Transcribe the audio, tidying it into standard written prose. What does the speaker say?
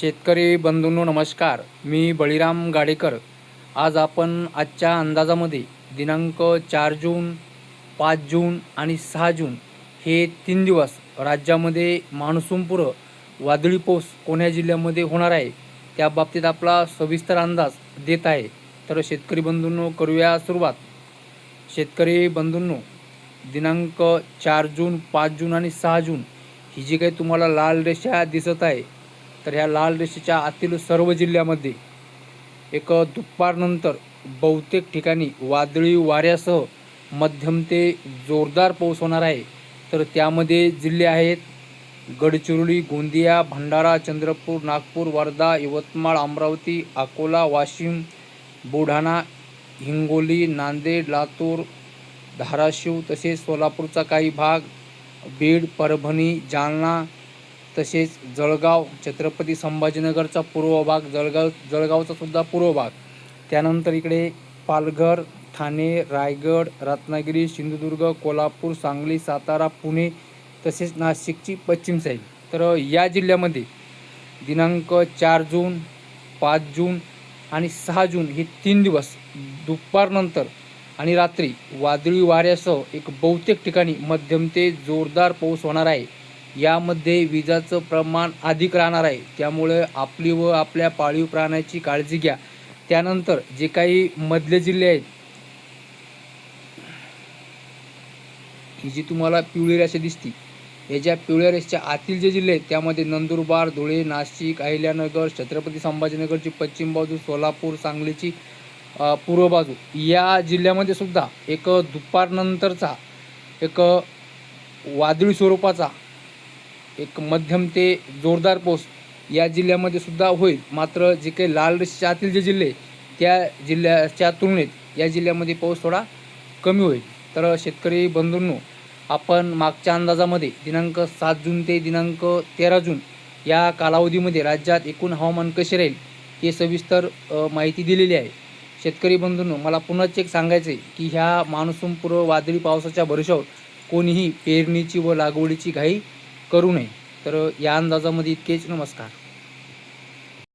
शेतकरी बंधूंनो नमस्कार. मी बळीराम गाडेकर. आज आपण आजच्या अंदाजामध्ये दिनांक 4 जून, 5 जून आणि 6 जून हे 3 दिवस राज्यामध्ये मान्सूनपूर्व वादळी पाऊस कोण्या जिल्ह्यामध्ये होणार आहे त्या बाबतीत आपला सविस्तर अंदाज देत आहे. तर शेतकरी बंधूंनो करूया सुरुवात. शेतकरी बंधूंनो, दिनांक 4 जून, 5 जून आणि 6 जून ही जी काही तुम्हाला लाल रेषा दिसत आहे, तर ह्या लाल रेषेच्या आतील सर्व जिल्ह्यामध्ये एक दुपारनंतर बहुतेक ठिकाणी वादळी वाऱ्यासह मध्यम ते जोरदार पाऊस होणार आहे. तर त्यामध्ये जिल्हे आहेत गडचिरोली, गोंदिया, भंडारा, चंद्रपूर, नागपूर, वर्धा, यवतमाळ, अमरावती, अकोला, वाशिम, बुलढाणा, हिंगोली, नांदेड, लातूर, धाराशिव, तसेच सोलापूरचा काही भाग, बीड, परभणी, जालना, तसेच जळगाव, छत्रपती संभाजीनगरचा पूर्व भाग, जळगावचा सुद्धा पूर्व भाग, त्यानंतर इकडे पालघर, ठाणे, रायगड, रत्नागिरी, सिंधुदुर्ग, कोल्हापूर, सांगली, सातारा, पुणे, तसेच नाशिकची पश्चिम साईड. तर या जिल्ह्यामध्ये दिनांक 4 जून, 5 जून आणि 6 जून हे 3 दिवस दुपारनंतर आणि रात्री वादळी वाऱ्यासह एक बहुतेक ठिकाणी मध्यम ते जोरदार पाऊस होणार आहे. यामध्ये विजाचं प्रमाण अधिक राहणार आहे, त्यामुळे आपली व आपल्या पाळीव प्राण्याची काळजी घ्या. त्यानंतर जे काही मधले जिल्हे आहेत, ही जी तुम्हाला पिवळी रेषा दिसते, या ज्या पिवळ्या रेषेच्या आतील जे जिल्हे आहेत त्यामध्ये नंदुरबार, धुळे, नाशिक, अहिल्यानगर, छत्रपती संभाजीनगरची पश्चिम बाजू, सोलापूर, सांगलीची पूर्व बाजू, या जिल्ह्यामध्ये सुद्धा एक दुपारनंतरचा एक वादळी स्वरूपाचा एक मध्यम ते जोरदार पाऊस या जिल्ह्यामध्ये सुद्धा होईल. मात्र जे काही लाल रेषेच्या आतील जे जिल्हे त्या जिल्ह्याच्या तुलनेत या जिल्ह्यामध्ये पाऊस थोडा कमी होईल. तर शेतकरी बंधूंनो, आपण मागच्या अंदाजामध्ये दिनांक 7 जून ते दिनांक 13 जून या कालावधीमध्ये राज्यात एकूण हवामान कसे राहील हे सविस्तर माहिती दिलेली आहे. शेतकरी बंधूंनो, मला पुन्हाच एक सांगायचं आहे की ह्या मान्सूनपूर्व वादळी पावसाच्या भरोशावर कोणीही पेरणीची व लागवडीची घाई करू नये. तर या अंदाजामध्ये इतकेच. नमस्कार.